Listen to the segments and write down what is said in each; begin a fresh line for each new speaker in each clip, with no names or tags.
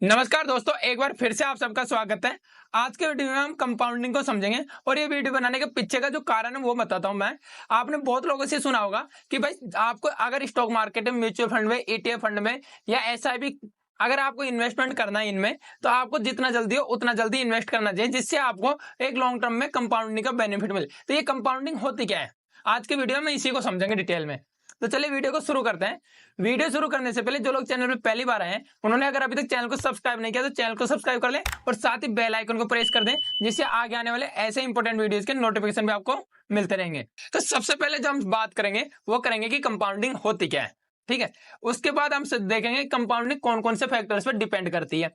नमस्कार दोस्तों, एक बार फिर से आप सबका स्वागत है। आज के वीडियो में हम कंपाउंडिंग को समझेंगे और ये वीडियो बनाने के पीछे का जो कारण है वो बताता हूं मैं। आपने बहुत लोगों से सुना होगा कि भाई आपको अगर स्टॉक मार्केट में, म्यूचुअल फंड में, ईटीएफ फंड में या एसआईपी अगर आपको इन्वेस्टमेंट करना है इनमें, तो आपको जितना जल्दी हो उतना जल्दी इन्वेस्ट करना चाहिए, जिससे आपको एक लॉन्ग टर्म में कंपाउंडिंग का बेनिफिट मिले। तो ये कंपाउंडिंग होती क्या है, आज के वीडियो में इसी को समझेंगे डिटेल में। तो चलिए वीडियो को शुरू करते हैं। वीडियो शुरू करने से पहले जो लोग चैनल पे पहली बार आए हैं, उन्होंने अगर अभी तक चैनल को सब्सक्राइब नहीं किया तो चैनल को सब्सक्राइब कर लें और साथ ही बेल आइकन को प्रेस कर दें, जिससे आगे आने वाले ऐसे इंपॉर्टेंट वीडियोस के नोटिफिकेशन भी आपको मिलते रहेंगे। तो सबसे पहले जो हम बात करेंगे वो करेंगे कि कंपाउंडिंग होती क्या है, ठीक है। उसके बाद हम देखेंगे कंपाउंडिंग कौन कौन से फैक्टर्स पर डिपेंड करती है।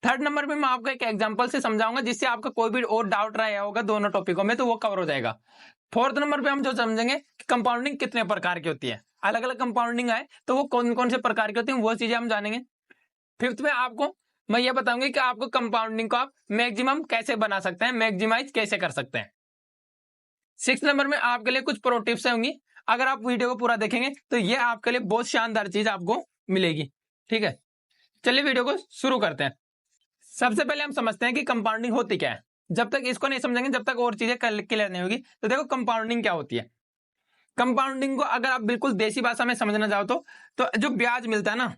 थर्ड नंबर पे मैं आपको एक एग्जांपल से समझाऊंगा, जिससे आपका कोई भी और डाउट रहा होगा दोनों टॉपिकों में तो वो कवर हो जाएगा। फोर्थ नंबर पे हम जो समझेंगे कि कंपाउंडिंग कितने प्रकार की होती है, अलग अलग कंपाउंडिंग है तो वो कौन कौन से प्रकार की होती है वो चीजें हम जानेंगे। फिफ्थ में आपको मैं ये बताऊंगी कि आपको कंपाउंडिंग को आप मैक्सिमम कैसे बना सकते हैं, मैक्सिमाइज कैसे कर सकते हैं। सिक्स नंबर में आपके लिए कुछ प्रो टिप्स होंगी, अगर आप वीडियो को पूरा देखेंगे तो ये आपके लिए बहुत शानदार चीज आपको मिलेगी, ठीक है। चलिए वीडियो को शुरू करते हैं। सबसे पहले हम समझते हैं कि कंपाउंडिंग होती क्या है। जब तक इसको नहीं समझेंगे, जब तक और चीजें क्लियर नहीं होगी। तो देखो कंपाउंडिंग क्या होती है। कंपाउंडिंग को अगर आप बिल्कुल देसी भाषा में समझना चाहो तो जो ब्याज मिलता है ना,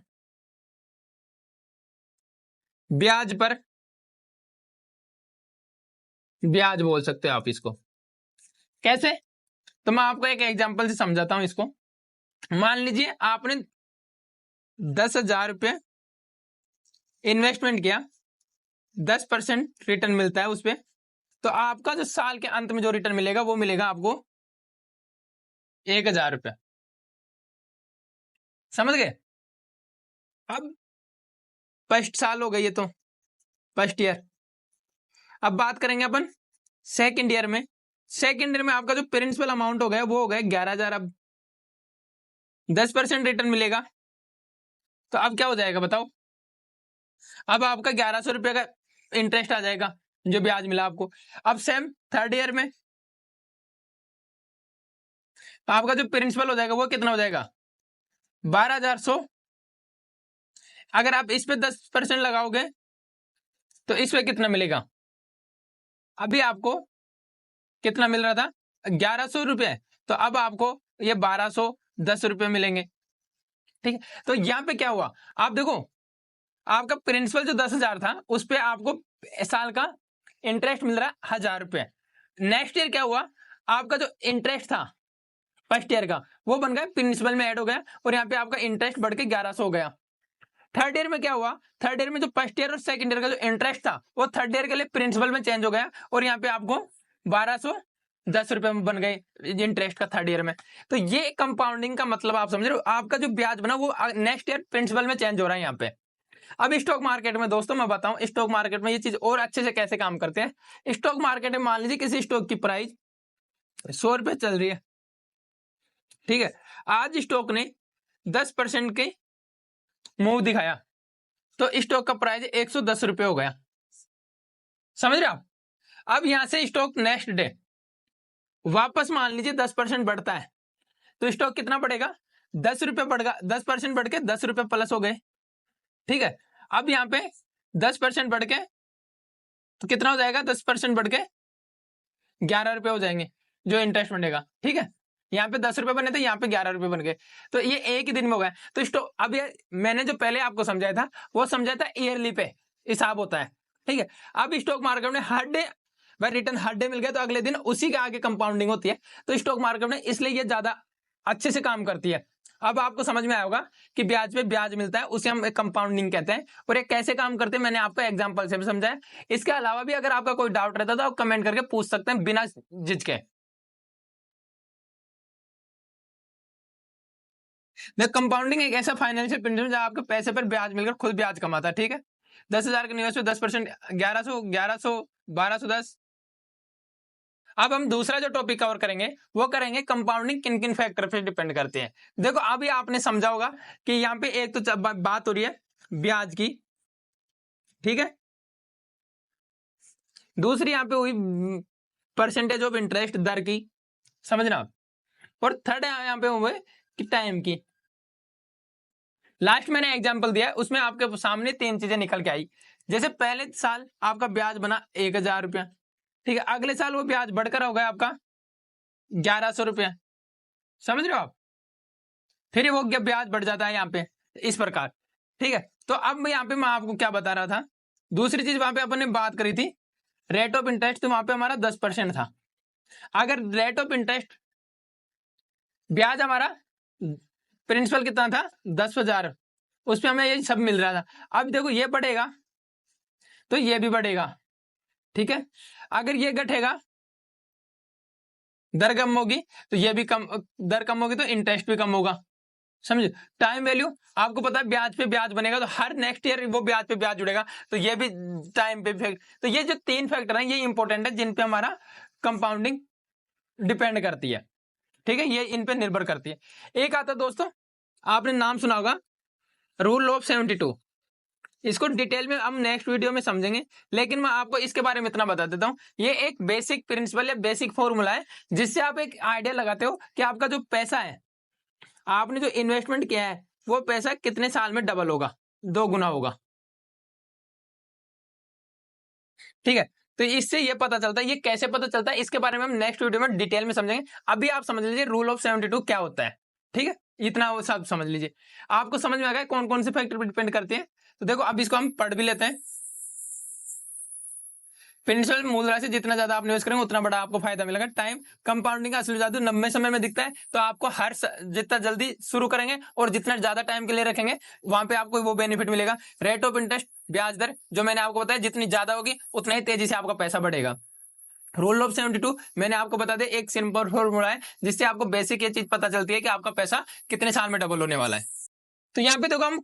ब्याज पर ब्याज बोल सकते हो आप इसको। कैसे? तो मैं आपको एक एग्जांपल से समझाता हूं इसको। मान लीजिए आपने 10,000 रुपये इन्वेस्टमेंट किया, 10% रिटर्न मिलता है उस पर। तो आपका जो साल के अंत में जो रिटर्न मिलेगा वो मिलेगा आपको 1,000 रुपये। समझ गए? अब फर्स्ट साल हो गई है तो फर्स्ट ईयर। अब बात करेंगे अपन सेकेंड ईयर में। सेकेंड ईयर में आपका जो प्रिंसिपल अमाउंट हो गया वो हो गया 11,000। अब 10% रिटर्न मिलेगा तो अब क्या हो जाएगा बताओ? अब आपका 1,100 रुपये का इंटरेस्ट आ जाएगा जो ब्याज मिला आपको। अब सेम थर्ड ईयर में आपका जो प्रिंसिपल हो जाएगा वो कितना हो जाएगा? 12,100। अगर आप इस पे 10% लगाओगे तो इस पे कितना मिलेगा? अभी आपको कितना मिल रहा था? 1,100 रुपये। तो अब आपको ये 1,210 रुपये मिलेंगे, ठीक है। तो यहां पे क्या हुआ, आप देखो आपका प्रिंसिपल जो 10,000 था उस पे आपको साल का इंटरेस्ट मिल रहा है 1,000 रुपये। नेक्स्ट ईयर क्या हुआ, आपका जो इंटरेस्ट था फर्स्ट ईयर का वो बन गया प्रिंसिपल में ऐड हो गया और यहाँ पे आपका इंटरेस्ट बढ़ के 1,100 हो गया। थर्ड ईयर में क्या हुआ, थर्ड ईयर में जो फर्स्ट ईयर और सेकंड ईयर का जो इंटरेस्ट था वो थर्ड ईयर के लिए प्रिंसिपल में चेंज हो गया और यहाँ पे आपको 1,210 रुपये बन गए इंटरेस्ट का थर्ड ईयर में। तो ये कंपाउंडिंग का मतलब आप समझ रहे हो, आपका जो ब्याज बना वो नेक्स्ट ईयर प्रिंसिपल में चेंज हो रहा है यहाँ पे। अब स्टॉक मार्केट में दोस्तों मैं बताऊं, स्टॉक मार्केट में ये चीज और अच्छे से कैसे काम करते हैं। स्टॉक मार्केट में मान लीजिए किसी स्टॉक की प्राइस 100 रुपये चल रही है, ठीक है। आज स्टॉक ने 10% के मूव दिखाया तो स्टॉक का प्राइस 110 रुपये हो गया। समझ रहे आप? अब यहां से स्टॉक नेक्स्ट डे वापस मान लीजिए 10% बढ़ता है तो स्टॉक कितना बढ़ेगा? 10 रुपये बढ़ेगा। 10% बढ़ के 10 रुपये प्लस हो गए, ठीक है। अब यहाँ पे 10% बढ़ के तो कितना हो जाएगा? 10% बढ़ के 11 रुपये हो जाएंगे जो इंटरेस्ट बनेगा, ठीक है। यहाँ पे 10 रुपये बने थे, यहाँ पे 11 रुपये बन गए। तो ये एक ही दिन में हो गया। तो स्टॉक अब ये मैंने जो पहले आपको समझाया था वो समझाया था ईयरली पे हिसाब होता है, ठीक है। अब स्टॉक मार्केट में हर डे भाई रिटर्न हर डे मिल गया तो अगले दिन उसी के आगे कंपाउंडिंग होती है। तो स्टॉक मार्केट में इसलिए ये ज्यादा अच्छे से काम करती है। अब आपको समझ में आया होगा कि ब्याज पे ब्याज मिलता है, उसे हम कंपाउंडिंग कहते हैं और ये कैसे काम करते हैं मैंने आपको एग्जांपल से भी समझाया। इसके अलावा भी अगर आपका कोई डाउट रहता तो आप कमेंट करके पूछ सकते हैं बिना झिझके। कंपाउंडिंग एक ऐसा फाइनेंशियल प्रिंसिपल जहां आपके पैसे पर ब्याज मिलकर खुद ब्याज कमाता है, ठीक है। 10,000 के निवेश पे 10%, 1,100, 1,210। अब हम दूसरा जो टॉपिक कवर करेंगे वो करेंगे कंपाउंडिंग किन किन फैक्टर पे डिपेंड करते हैं। देखो अभी आपने समझा होगा कि यहाँ पे एक तो बात हो रही है ब्याज की, ठीक है। दूसरी यहाँ पे हुई परसेंटेज ऑफ इंटरेस्ट, दर की, समझना आप। और थर्ड यहाँ पे हुए कि टाइम की। लास्ट मैंने एग्जांपल दिया है, उसमें आपके सामने 3 चीजें निकल के आई। जैसे पहले साल आपका ब्याज बना 1000 रुपया, ठीक है, अगले साल वो ब्याज बढ़कर हो गया आपका 1100 रुपया, समझ रहे हो आप। फिर वो ब्याज बढ़ जाता है यहाँ पे इस प्रकार, ठीक है। तो अब यहाँ पे मैं आपको क्या बता रहा था, दूसरी चीज वहां पे अपन ने बात करी थी रेट ऑफ इंटरेस्ट, तो वहां पे हमारा 10% था। अगर रेट ऑफ इंटरेस्ट ब्याज हमारा प्रिंसिपल कितना था 10,000, उस पर हमें ये सब मिल रहा था। अब देखो ये बढ़ेगा तो ये भी बढ़ेगा, ठीक है। अगर ये घटेगा, दर कम होगी तो ये भी कम, दर कम होगी तो इंटरेस्ट भी कम होगा, समझे। टाइम वैल्यू आपको पता है ब्याज पे ब्याज बनेगा तो हर नेक्स्ट ईयर वो ब्याज पे ब्याज जुड़ेगा, तो ये भी टाइम पे फैक्ट। तो ये जो 3 फैक्टर हैं ये इंपॉर्टेंट है जिन पे हमारा कंपाउंडिंग डिपेंड करती है, ठीक है, ये इन पे निर्भर करती है। एक आता दोस्तों, आपने नाम सुना होगा रूल ऑफ 72, इसको डिटेल में हम नेक्स्ट वीडियो में समझेंगे, लेकिन मैं आपको इसके बारे में इतना बता देता हूं। ये एक बेसिक प्रिंसिपल या बेसिक फॉर्मूला है जिससे आप एक आइडिया लगाते हो कि आपका जो पैसा है, आपने जो इन्वेस्टमेंट किया है, वो पैसा कितने साल में डबल होगा, 2 गुना होगा, ठीक है। तो इससे ये पता चलता है, ये कैसे पता चलता है इसके बारे में हम नेक्स्ट वीडियो में डिटेल में समझेंगे। अभी आप समझ लीजिए रूल ऑफ 72 क्या होता है, ठीक है, इतना वो सब समझ लीजिए। आपको समझ में आ गया कौन कौन से फैक्टर पर डिपेंड करते हैं। तो देखो अब इसको हम पढ़ भी लेते हैं। प्रिंसिपल मूल राशि जितना ज्यादा आप निवेश करेंगे उतना बड़ा आपको फायदा मिलेगा। टाइम कंपाउंडिंग का असली जादू 90 समय में दिखता है, तो आपको जितना जल्दी शुरू करेंगे और जितना ज्यादा टाइम के लिए रखेंगे वहां पे आपको वो बेनिफिट मिलेगा। रेट ऑफ इंटरेस्ट ब्याज दर जो मैंने आपको बताया जितनी ज्यादा होगी उतना ही तेजी से आपका पैसा बढ़ेगा। रूल ऑफ 72 मैंने आपको बता दिया, एक सिंपल फॉर्मूला है जिससे आपको बेसिक ये चीज पता चलती है कि आपका पैसा कितने साल में डबल होने वाला है। तो यहाँ पे देखो हम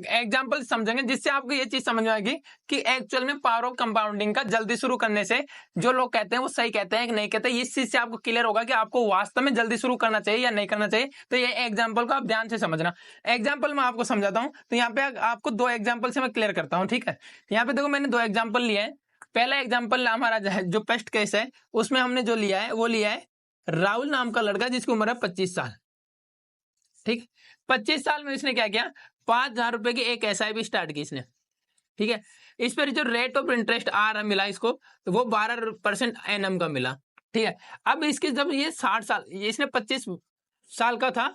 एग्जांपल समझेंगे जिससे आपको ये चीज समझ में आएगी कि एक्चुअल में पावर ऑफ कंपाउंडिंग का जल्दी शुरू करने से जो लोग कहते हैं वो सही कहते हैं कि नहीं कहते, इस चीज से आपको क्लियर होगा कि आपको वास्तव में जल्दी शुरू करना चाहिए या नहीं करना चाहिए। तो ये एग्जाम्पल को आप ध्यान से समझना। एग्जाम्पल मैं आपको समझाता हूँ, तो यहाँ पे आपको 2 एग्जाम्पल से मैं क्लियर करता हूँ, ठीक है। यहाँ पे देखो मैंने 2 एग्जाम्पल लिए हैं। पहला एग्जाम्पल हमारा जो फर्स्ट केस है उसमें हमने जो लिया है वो लिया है राहुल नाम का लड़का जिसकी उम्र है 25 साल, ठीक। 25 साल में इसने क्या किया, 5,000 रुपए की एक SIP स्टार्ट की इसने, ठीक है। इस पर जो रेट ऑफ इंटरेस्ट आ रहा मिला इसको, तो वो 12% एनएम का मिला, ठीक है। अब इसके जब ये 60 साल, ये इसने 25 साल का था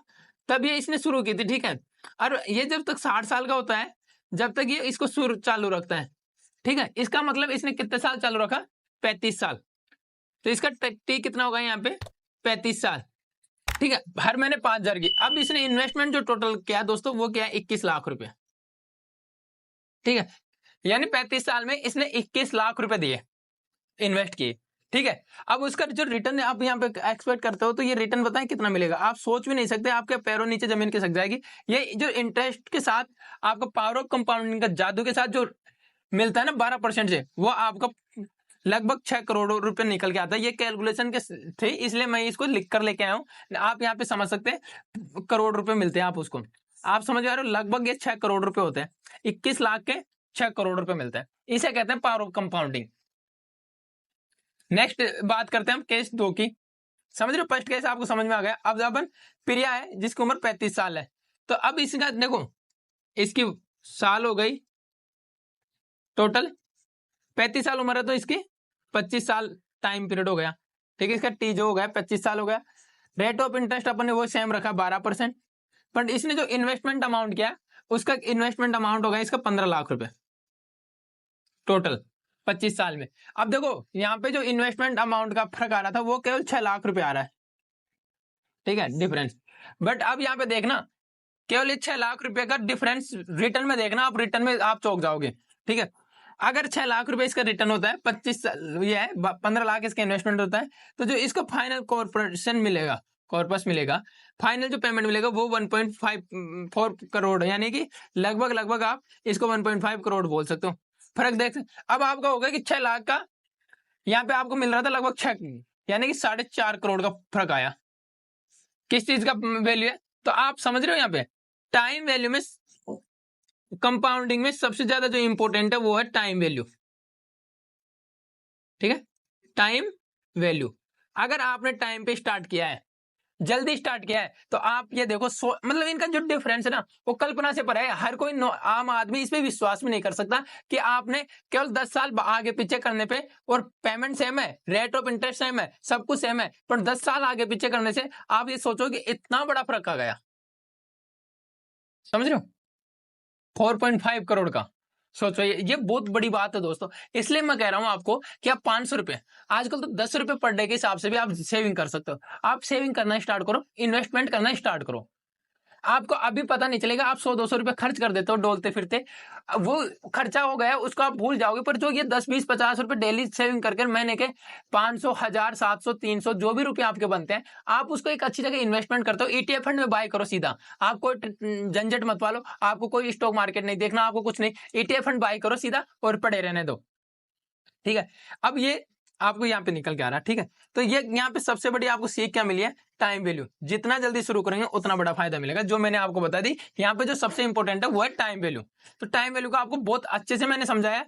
तब ये इसने शुरू की थी, ठीक है। और ये जब तक 60 साल का होता है जब तक ये इसको शुरू चालू रखता है, ठीक है। इसका मतलब इसने कितने साल चालू रखा, 35 साल। तो इसका टी कितना होगा यहाँ पे 35 साल, ठीक है। हर महीने 5,000 की। अब इसने इन्वेस्टमेंट जो टोटल किया दोस्तों वो क्या है 21 लाख रुपए, ठीक है। यानी 35 साल में इसने 21 लाख रुपए दिए, इन्वेस्ट किए, ठीक है। अब उसका जो रिटर्न आप यहाँ पे एक्सपेक्ट करते हो तो ये रिटर्न बताएं कितना मिलेगा, आप सोच भी नहीं सकते, आपके पैरों नीचे जमीन खिसक जाएगी। ये जो इंटरेस्ट के साथ आपको पावर ऑफ कंपाउंडिंग का जादू के साथ जो मिलता है ना 12% से, वो आपका लगभग 6 करोड़ रुपए निकल के आता है। ये कैलकुलेशन के थे इसलिए मैं इसको लिख कर लेके आया हूं। आप यहाँ पे समझ सकते हैं करोड़ रुपए मिलते हैं, आप उसको आप समझ आ रहे हो, लगभग ये 6 करोड़ रुपए होते हैं। 21 लाख के 6 करोड़ रुपए मिलते हैं, इसे कहते हैं पावर ऑफ कंपाउंडिंग। नेक्स्ट बात करते हैं हम केस 2 की। समझ रहे हो, फर्स्ट केस आपको समझ में आ गया। अब अपन प्रिया है जिसकी उम्र 35 साल है, तो अब इसका देखो इसकी साल हो गई टोटल 35 साल उम्र है, तो इसकी 25 साल टाइम पीरियड हो गया, ठीक है। इसका टी जो हो गया 25 साल हो गया। रेट ऑफ इंटरेस्ट अपन ने वो सेम रखा 12%, बट इसने जो इन्वेस्टमेंट अमाउंट किया उसका इन्वेस्टमेंट अमाउंट हो गया इसका 15 लाख रुपए टोटल 25 साल में। अब देखो यहाँ पे जो इन्वेस्टमेंट अमाउंट का फर्क आ रहा था वो केवल 6 लाख रुपए आ रहा है, ठीक है, डिफरेंस। बट अब यहाँ पे देखना केवल 6 लाख रुपए का डिफरेंस रिटर्न में देखना, आप रिटर्न में आप चौंक जाओगे, ठीक है। अगर 6 लाख रुपए इसका रिटर्न होता है 25 ये है 15 लाख इसका इन्वेस्टमेंट होता है, तो जो इसको फाइनल कॉर्पोरेशन मिलेगा, कॉर्पस मिलेगा, फाइनल जो पेमेंट मिलेगा वो 1.54 करोड़, यानी कि लगभग आप इसको 1.5 करोड़ बोल सकते हो। फर्क देख, अब आपका होगा कि 6 लाख का यहाँ पे आपको मिल रहा था लगभग 6, यानी कि 4.5 करोड़ का फर्क आया। किस चीज का वैल्यू है, तो आप समझ रहे हो यहाँ पे टाइम वैल्यू में कंपाउंडिंग में सबसे ज्यादा जो इंपॉर्टेंट है वो है टाइम वैल्यू, ठीक है। टाइम वैल्यू अगर आपने टाइम पे स्टार्ट किया है, जल्दी स्टार्ट किया है, तो आप ये देखो मतलब इनका जो डिफरेंस है ना वो कल्पना से परे है। हर कोई आम आदमी इस पे विश्वास भी नहीं कर सकता कि आपने केवल 10 साल आगे पीछे करने पे, और पेमेंट सेम है, रेट ऑफ इंटरेस्ट सेम है, सब कुछ सेम है, पर 10 साल आगे पीछे करने से आप ये सोचो कि इतना बड़ा फर्क आ गया। समझ रहे हो? 4.5 करोड़ का सोचो, ये बहुत बड़ी बात है दोस्तों। इसलिए मैं कह रहा हूं आपको कि आप 500 रुपए, आजकल तो 10 रुपए पर डे के हिसाब से भी आप सेविंग कर सकते हो। आप सेविंग करना स्टार्ट करो, इन्वेस्टमेंट करना स्टार्ट करो। आपको अभी पता नहीं चलेगा, आप 100-200 रुपए खर्च कर देते हो डोलते फिरते, वो खर्चा हो गया, उसको आप भूल जाओगे। पर जो ये 10-20-50 रुपए डेली सेविंग करके महीने के 500, 1000, 700, 300 जो भी रुपए आपके बनते हैं, आप उसको एक अच्छी जगह इन्वेस्टमेंट करते हो। ईटीएफ फंड में बाय करो सीधा, आपको झंझट मत वालो, आपको कोई स्टॉक मार्केट नहीं देखना, आपको कुछ नहीं, ईटीएफ फंड बाय करो सीधा और पड़े रहने दो। ठीक है, अब ये आपको यहाँ पे निकल के आ रहा है। ठीक है, तो ये यहाँ पे सबसे बड़ी आपको सीख क्या मिली है? Time value. जितना जल्दी शुरू करेंगे उतना बड़ा फायदा मिलेगा, जो मैंने आपको बता दी। यहाँ पे जो सबसे इंपॉर्टेंट है वो है टाइम वैल्यू। तो टाइम वैल्यू को आपको बहुत अच्छे से मैंने समझाया।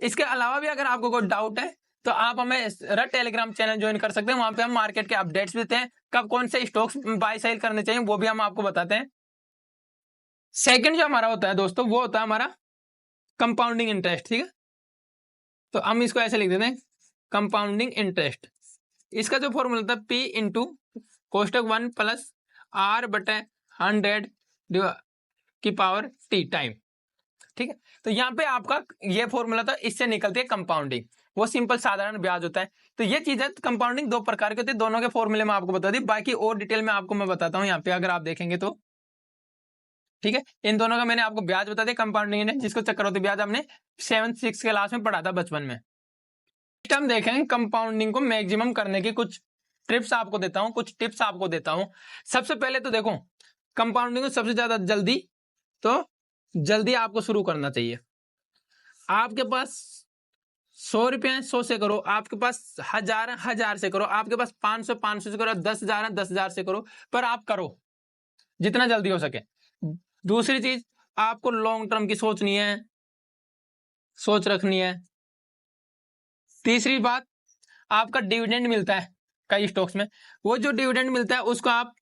इसके अलावा भी अगर आपको कोई डाउट है तो आप हमें टेलीग्राम चैनल ज्वाइन कर सकते हैं। वहां पे हम मार्केट के अपडेट्स देते हैं, कब कौन से स्टॉक्स बाय सेल करने चाहिए वो भी हम आपको बताते हैं। सेकंड जो हमारा होता है दोस्तों, वो होता है हमारा कंपाउंडिंग इंटरेस्ट। ठीक है, तो हम इसको ऐसे लिख देते हैं, कंपाउंडिंग इंटरेस्ट। इसका जो फॉर्मूला था P इंटू कोष्टक 1 प्लस R बटे 100 की पावर T टाइम। ठीक है, तो यहाँ पे आपका ये फॉर्मूला था, इससे निकलती है कंपाउंडिंग। वो सिंपल साधारण ब्याज होता है। तो ये चीज है, कंपाउंडिंग दो प्रकार के होते हैं, दोनों के फॉर्मूले में आपको बता दी। बाकी और डिटेल में आपको मैं बताता हूँ यहाँ पे, अगर आप देखेंगे तो। ठीक है, इन दोनों का मैंने आपको ब्याज बता दिया। कंपाउंडिंग जिसको चक्रवृद्धि ब्याज हमने 7-6 क्लास में पढ़ा था बचपन में। हम देखेंगे कंपाउंडिंग को मैक्सिमम करने की कुछ टिप्स आपको देता हूं, कुछ टिप्स आपको देता हूं। सबसे पहले तो देखो, कंपाउंडिंग को सबसे ज्यादा जल्दी आपको शुरू करना चाहिए। आपके पास 100 रुपए हैं, 100 से करो। आपके पास 1000 है, 1000 से करो। आपके पास 500, 500 से करो। 10,000 है, 10,000 से करो। पर आप करो जितना जल्दी हो सके। दूसरी चीज, आपको लॉन्ग टर्म की सोचनी है, सोच रखनी है। तीसरी बात, आपका डिविडेंड मिलता है कई स्टॉक्स में, वो जो डिविडेंड मिलता है उसको आप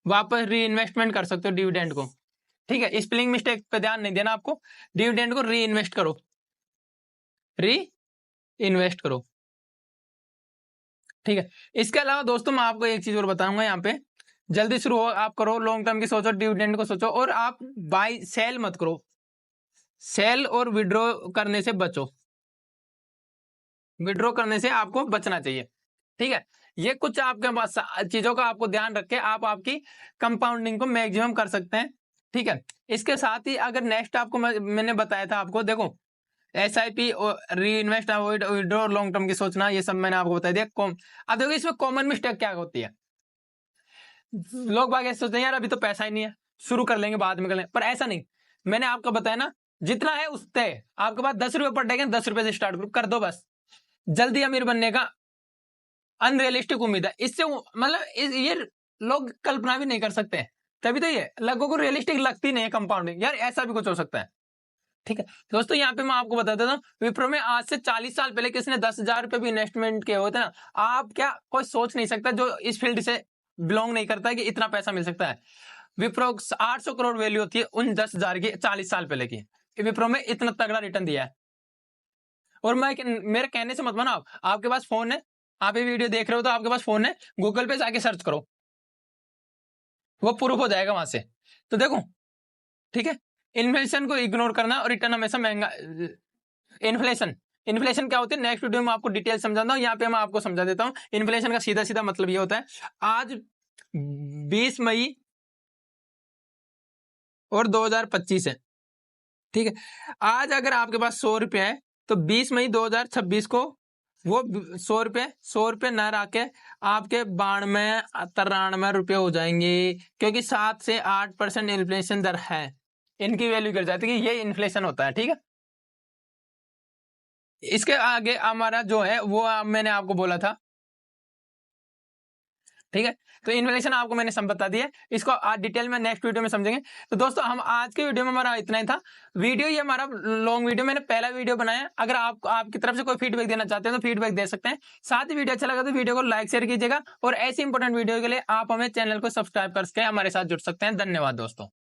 वापस री इन्वेस्टमेंट कर सकते हो डिविडेंड को। ठीक है, स्पेलिंग मिस्टेक पे ध्यान नहीं देना आपको, डिविडेंड को री इन्वेस्ट करो, री इन्वेस्ट करो। ठीक है, इसके अलावा दोस्तों मैं आपको एक चीज और बताऊंगा यहाँ पे, जल्दी शुरू हो आप करो, लॉन्ग टर्म की सोचो, डिविडेंड को सोचो, और आप बाय सेल मत करो। सेल और विड्रॉ करने से बचो, विड्रॉ करने से आपको बचना चाहिए। ठीक है, ये कुछ आपके पास चीजों का आपको ध्यान रख के आप आपकी कंपाउंडिंग को मैक्सिमम कर सकते हैं। ठीक है, इसके साथ ही अगर नेक्स्ट आपको मैंने बताया था आपको, देखो SIP और री इन्वेस्ट, विड्रॉ, लॉन्ग टर्म की सोचना, ये सब मैंने आपको बता दिया। अब देखो इसमें कॉमन मिस्टेक क्या होती है, लोग बाग ऐसे सोचते हैं यार अभी तो पैसा ही नहीं है, शुरू कर लेंगे बाद में कर लेंगे, पर ऐसा नहीं। मैंने आपको बताया ना, जितना है उससे आपके पास 10 रुपए पर डे, 10 रुपए से स्टार्ट कर दो बस। जल्दी अमीर बनने का अनरियलिस्टिक उम्मीद है, इससे मतलब ये लोग कल्पना भी नहीं कर सकते, तभी तो ये लोगों को रियलिस्टिक लगती नहीं है कंपाउंडिंग, यार ऐसा भी कुछ हो सकता है। ठीक है दोस्तों, यहाँ पे मैं आपको बता देता हूँ, विप्रो में आज से 40 साल पहले किसी ने 10,000 रुपए भी इन्वेस्टमेंट किए होते ना, आप क्या कोई सोच नहीं सकता जो इस फील्ड से बिलोंग नहीं करता है कि इतना पैसा मिल सकता है। विप्रो 800 करोड़ वैल्यू होती है उन 10,000 की 40 साल पहले की, विप्रो में इतना तगड़ा रिटर्न दिया है। और मैं मेरे कहने से मत मानो, आपके पास फोन है, आप ये वीडियो देख रहे हो तो आपके पास फोन है, गूगल पे जाके सर्च करो, वो प्रूफ हो जाएगा वहां से। तो देखो, ठीक है, इन्फ्लेशन को इग्नोर करना और रिटर्न हमेशा महंगा। इन्फ्लेशन इन्फ्लेशन क्या होती है नेक्स्ट वीडियो में आपको डिटेल समझाता हूँ, यहाँ पे मैं आपको समझा देता हूँ। इन्फ्लेशन का सीधा सीधा मतलब ये होता है, आज 20 मई और 2025 है। ठीक है, आज अगर आपके पास 100 रुपए है तो 20 मई 2026 को वो 100 रुपए न रखे आपके 92-93 रुपए हो जाएंगे, क्योंकि 7 से 8% इन्फ्लेशन दर है, इनकी वैल्यू गिर जाती है, ये इन्फ्लेशन होता है। ठीक है, इसके आगे हमारा जो है वो मैंने आपको बोला था ठीक है। तो इन्फ्लेशन आपको मैंने सब बता दिया, इसको आज डिटेल में नेक्स्ट वीडियो में समझेंगे। तो दोस्तों हम आज के वीडियो में हमारा इतना ही था। वीडियो ये हमारा लॉन्ग वीडियो, मैंने पहला वीडियो बनाया। अगर आप आपकी तरफ से कोई फीडबैक देना चाहते हैं तो फीडबैक दे सकते हैं। साथ ही वीडियो अच्छा लगा तो वीडियो को लाइक शेयर कीजिएगा, और ऐसी इंपॉर्टेंट वीडियो के लिए आप हमें चैनल को सब्सक्राइब करके हमारे साथ जुड़ सकते हैं। धन्यवाद दोस्तों।